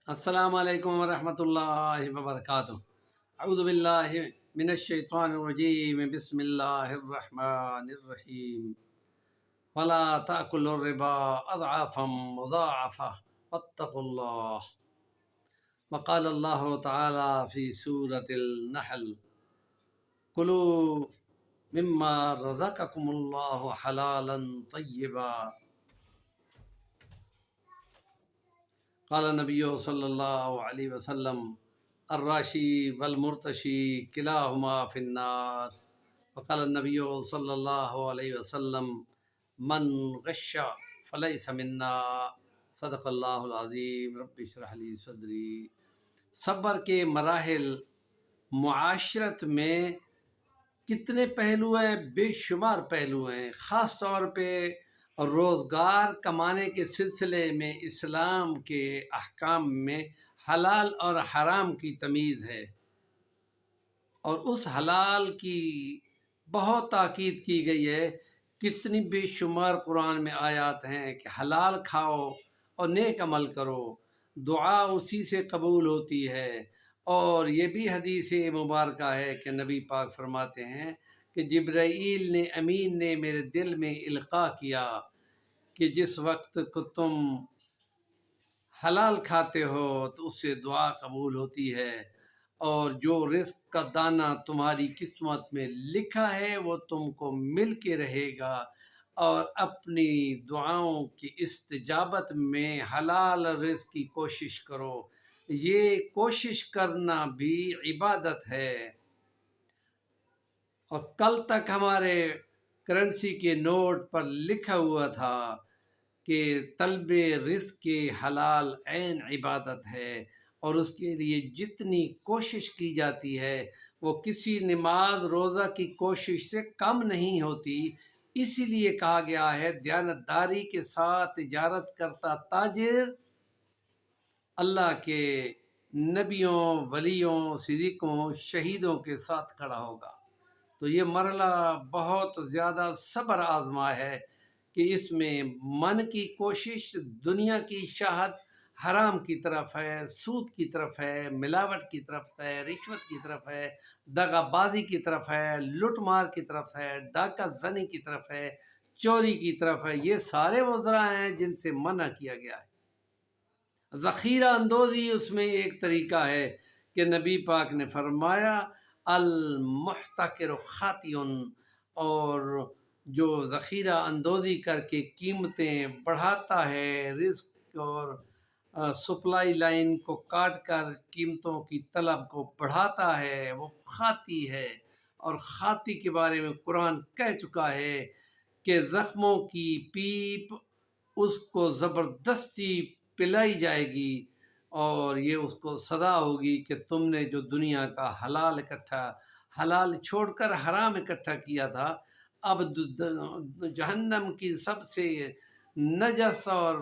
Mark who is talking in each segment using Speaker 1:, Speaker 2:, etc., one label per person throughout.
Speaker 1: السلام علیکم ورحمۃ اللہ وبرکاتہ۔ اعوذ باللہ من الشیطان الرجیم، بسم اللہ الرحمن الرحیم۔ ولا تأکلوا الربا اضعافا مضاعفہ واتقوا اللہ۔ وقال اللہ تعالی فی سورۃ النحل: کلوا مما رزقکم اللہ حلالا طیبا۔ قال نبی صلی اللہ علیہ وسلم: الراشی والمرتشی کلاہما فی النار۔ وقال النبی صلی اللہ علیہ وسلم: من غش فلیس منا۔ صدق اللہ العظیم۔ رب اشرح لی صدری۔ صبر کے مراحل معاشرت میں کتنے پہلو ہیں، بے شمار پہلو ہیں۔ خاص طور پہ روزگار کمانے کے سلسلے میں اسلام کے احکام میں حلال اور حرام کی تمیز ہے، اور اس حلال کی بہت تاکید کی گئی ہے۔ کتنی بے شمار قرآن میں آیات ہیں کہ حلال کھاؤ اور نیک عمل کرو، دعا اسی سے قبول ہوتی ہے۔ اور یہ بھی حدیث مبارکہ ہے کہ نبی پاک فرماتے ہیں کہ جبرائیل نے امین نے میرے دل میں القاء کیا کہ جس وقت کو تم حلال کھاتے ہو تو اس سے دعا قبول ہوتی ہے، اور جو رزق کا دانہ تمہاری قسمت میں لکھا ہے وہ تم کو مل کے رہے گا، اور اپنی دعاؤں کی استجابت میں حلال رزق کی کوشش کرو۔ یہ کوشش کرنا بھی عبادت ہے۔ اور کل تک ہمارے کرنسی کے نوٹ پر لکھا ہوا تھا کہ طلب رزق کے حلال عین عبادت ہے، اور اس کے لیے جتنی کوشش کی جاتی ہے وہ کسی نماز روزہ کی کوشش سے کم نہیں ہوتی۔ اسی لیے کہا گیا ہے دیانتداری کے ساتھ تجارت کرتا تاجر اللہ کے نبیوں، ولیوں، صدیقوں، شہیدوں کے ساتھ کھڑا ہوگا۔ تو یہ مرحلہ بہت زیادہ صبر آزما ہے کہ اس میں من کی کوشش دنیا کی شاہد حرام کی طرف ہے، سود کی طرف ہے، ملاوٹ کی طرف ہے، رشوت کی طرف ہے، دغا بازی کی طرف ہے، لوٹ مار کی طرف ہے، ڈاکہ زنی کی طرف ہے، چوری کی طرف ہے۔ یہ سارے وہ ذرائع ہیں جن سے منع کیا گیا ہے۔ ذخیرہ اندوزی اس میں ایک طریقہ ہے کہ نبی پاک نے فرمایا المحتکر خاطئ، اور جو ذخیرہ اندوزی کر کے قیمتیں بڑھاتا ہے، رزق اور سپلائی لائن کو کاٹ کر قیمتوں کی طلب کو بڑھاتا ہے، وہ خاطی ہے۔ اور خاطی کے بارے میں قرآن کہہ چکا ہے کہ زخموں کی پیپ اس کو زبردستی پلائی جائے گی، اور یہ اس کو سزا ہوگی کہ تم نے جو دنیا کا حلال چھوڑ کر حرام اکٹھا کیا تھا، اب جہنم کی سب سے نجس اور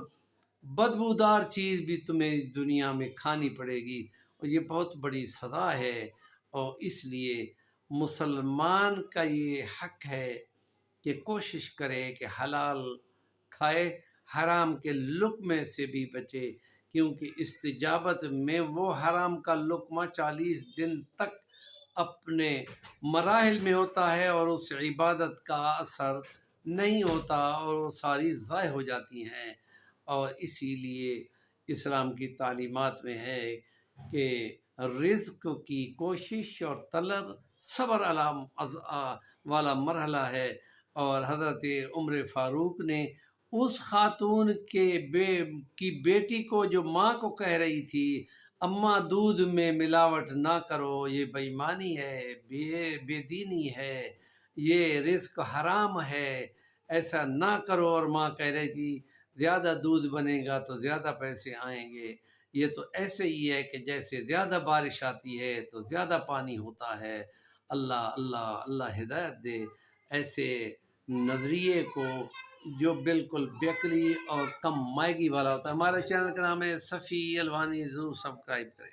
Speaker 1: بدبودار چیز بھی تمہیں دنیا میں کھانی پڑے گی، اور یہ بہت بڑی سزا ہے۔ اور اس لیے مسلمان کا یہ حق ہے کہ کوشش کرے کہ حلال کھائے، حرام کے لقمے سے بھی بچے، کیونکہ استجابت میں وہ حرام کا لقمہ 40 دن تک اپنے مراحل میں ہوتا ہے، اور اس عبادت کا اثر نہیں ہوتا، اور وہ ساری ضائع ہو جاتی ہیں۔ اور اسی لیے اسلام کی تعلیمات میں ہے کہ رزق کی کوشش اور طلب صبر والا مرحلہ ہے۔ اور حضرت عمر فاروق نے اس خاتون کی بیٹی کو جو ماں کو کہہ رہی تھی اماں دودھ میں ملاوٹ نہ کرو، یہ بے ایمانی ہے، بے دینی ہے، یہ رزق حرام ہے، ایسا نہ کرو، اور ماں کہہ رہی تھی زیادہ دودھ بنے گا تو زیادہ پیسے آئیں گے۔ یہ تو ایسے ہی ہے کہ جیسے زیادہ بارش آتی ہے تو زیادہ پانی ہوتا ہے۔ اللہ اللہ اللہ ہدایت دے ایسے نظریے کو جو بالکل بیکری اور کم مائگی والا ہوتا ہے۔ ہمارے چینل کا نام ہے صفی الوانی، ضرور سبسکرائب کریں۔